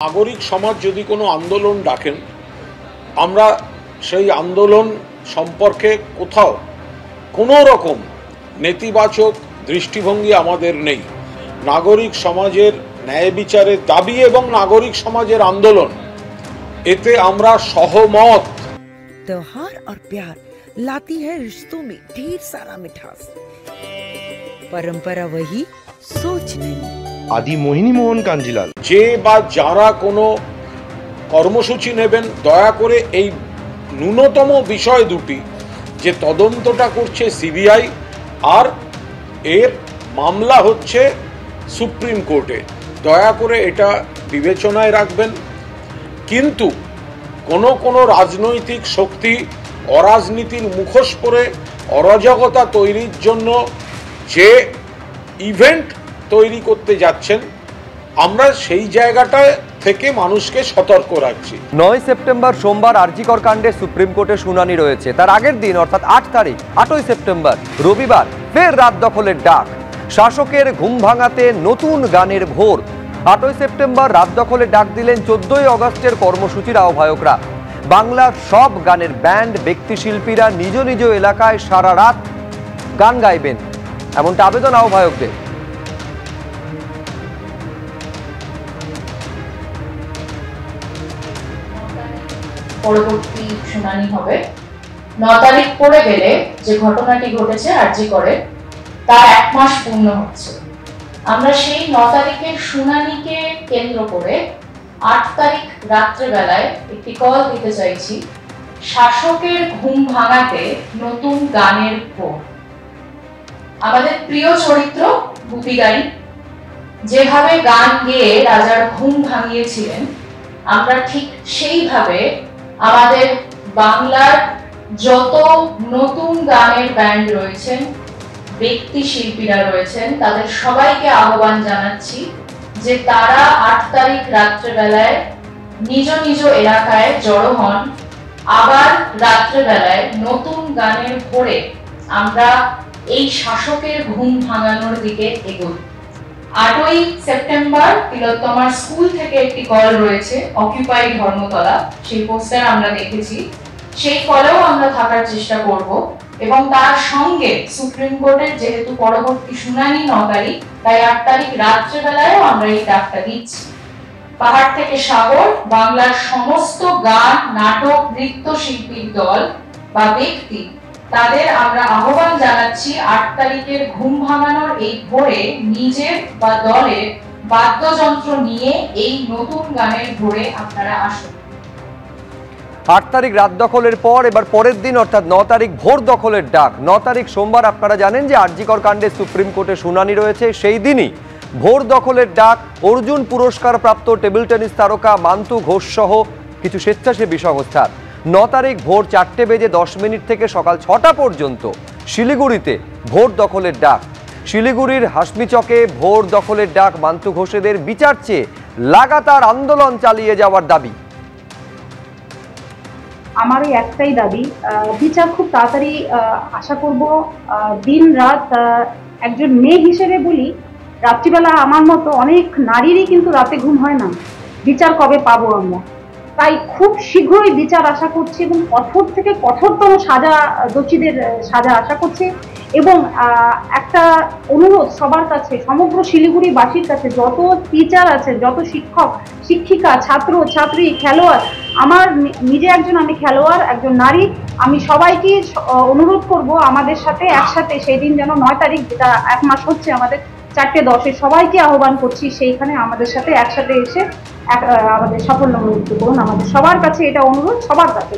নাগরিক সমাজ যদি কোনো আন্দোলন ডাকেন, আমরা সেই আন্দোলন সম্পর্কে কোথাও কোনো রকম নেতিবাচক দৃষ্টিভঙ্গি আমাদের নেই। নাগরিক সমাজের ন্যায় বিচারের দাবি এবং নাগরিক সমাজের আন্দোলন, এতে আমরা সহমত। त्योहार और प्यार लाती है रिश्तों में ढेर सारा मिठास। परंपरा वही, सोच नहीं। आदि मोहिनी मोहन कांजीलाल যে বা যারা কোনো কর্মসূচি নেবেন, দয়া করে এই ন্যূনতম বিষয় দুটি, যে তদন্তটা করছে সিবিআই আর এর মামলা হচ্ছে সুপ্রিম কোর্টে, দয়া করে এটা বিবেচনায় রাখবেন। কিন্তু কোনো রাজনৈতিক শক্তি অরাজনীতির মুখোশ পরে অরাজকতা তৈরির জন্য যে ইভেন্ট তৈরি করতে যাচ্ছেন, আমরা সেই জায়গাটা থেকে মানুষকে সতর্ক রাখছি। 9 সেপ্টেম্বর সোমবার আরজিকর কাণ্ডে সুপ্রিম কোর্টে শুনানি রয়েছে। তার আগের দিন অর্থাৎ 8 তারিখ 8ই সেপ্টেম্বর রবিবার ফের রাত দখলের ডাক। শাসকের ঘুম ভাঙাতে নতুন গানের ভোর। 8ই সেপ্টেম্বর রাত দখলের ডাক দিলেন 14ই আগস্টের কর্মসূচির আহ্বায়করা। বাংলার সব গানের ব্যান্ড, ব্যক্তিশিল্পীরা নিজ নিজ এলাকায় সারা রাত গান গাইবেন, এমনটা আবেদন আহ্বায়কদের। পরবর্তী শুনানি হবে 9 তারিখ পড়ে গেলে যে ঘটনাটি ঘটেছে আরজি করে, তার 1 মাস পূর্ণ হচ্ছে। আমরা সেই 9 তারিখের শুনানিকে কেন্দ্র করে 8 তারিখ রাত্রেবেলায় একটি কল দিতে চাইছি, শাসকের ঘুম ভাঙাতে নতুন গানের ভোর। আমাদের প্রিয় চরিত্র গুপি গাইন যেভাবে গান গেয়ে রাজার ঘুম ভাঙিয়েছিলেন, আমরা ঠিক সেইভাবে আমাদের বাংলার যত নতুন গানের ব্যান্ড রয়েছেন, ব্যক্তি শিল্পীরা রয়েছেন, তাদের সবাইকে আহ্বান জানাচ্ছি যে তারা 8 তারিখ রাত্রেবেলায় নিজ নিজ এলাকায় জড়ো হন। আবার রাত্রেবেলায় নতুন গানের ভোরে আমরা এই শাসকের ঘুম ভাঙানোর দিকে এগোই। 8ই সেপ্টেম্বর তিলোত্তমার স্কুল থেকে একটি কল রয়েছে, অকিউপাই ধর্মতলা, সেই পোস্টার আমরা দেখেছি, সেই কলেও আমরা থাকার চেষ্টা করব। এবং তার সঙ্গে সুপ্রিম কোর্টের যেহেতু পরবর্তী শুনানি 9 তারিখ, তাই 8 তারিখ রাত্রেবেলায়ও আমরা এই ডাকটা দিচ্ছি। পাহাড় থেকে সাগর বাংলার সমস্ত গান, নাটক, নৃত্য শিল্পীর দল বা ব্যক্তি, তাদের আমরা আহ্বান জানাচ্ছি 8 তারিখের ঘুম ভাঙানোর এই ভোরে নিজের বা দলের বাদ্যযন্ত্র নিয়ে এই নতুন গানের ভোরে আপনারা আসুন। 8 তারিখ রাত দখলের পর এবার পরের দিন অর্থাৎ 9 তারিখ ভোর দখলের ডাক। 9 তারিখ সোমবার আপনারা জানেন যে আরজিকর কাণ্ডে সুপ্রিম কোর্টে শুনানি রয়েছে। সেই দিনই ভোর দখলের ডাক। অর্জুন পুরস্কার প্রাপ্ত টেবিল টেনিস তারকা মান্তু ঘোষ সহ কিছু স্বেচ্ছাসেবী সংস্থার 9 তারিখ ভোর 4:10 থেকে সকাল 6টা পর্যন্ত শিলিগুড়িতে ভোট দখলের ডাক। শিলিগুড়ির হাসমিচকে ভোট দখলের ডাক। মান্তু ঘোষেদের বিচার চেয়ে লাগাতার আন্দোলন চালিয়ে যাওয়ার দাবি। আমার এই একটাই দাবি, বিচার খুব তাড়াতাড়ি আশা করব। দিন রাত একজন মেয়ে হিসেবে বলি, রাত্রিবেলা আমার মতো অনেক নারীরই কিন্তু রাতে ঘুম হয় না। বিচার কবে পাবো আমরা? তাই খুব শীঘ্রই বিচার আশা করছি এবং কঠোর থেকে কঠোরতম সাজা, দোষীদের সাজা আশা করছি। এবং একটা অনুরোধ সবার কাছে, সমগ্র শিলিগুড়িবাসীর কাছে, যত টিচার আছে, যত শিক্ষক শিক্ষিকা, ছাত্র ছাত্রী, খেলোয়াড়, আমার নিজে আমি খেলোয়াড়, একজন নারী, আমি সবাইকে অনুরোধ করব আমাদের সাথে একসাথে সেই দিন যেন 9 তারিখ, যেটা 1 মাস হচ্ছে আমাদের, 4:10 সবাইকে আহ্বান করছি সেইখানে আমাদের সাথে একসাথে এসে আমাদের সাফল্যমণ্ডিত করুন। আমাদের সবার কাছে এটা অনুরোধ, সবার কাছে।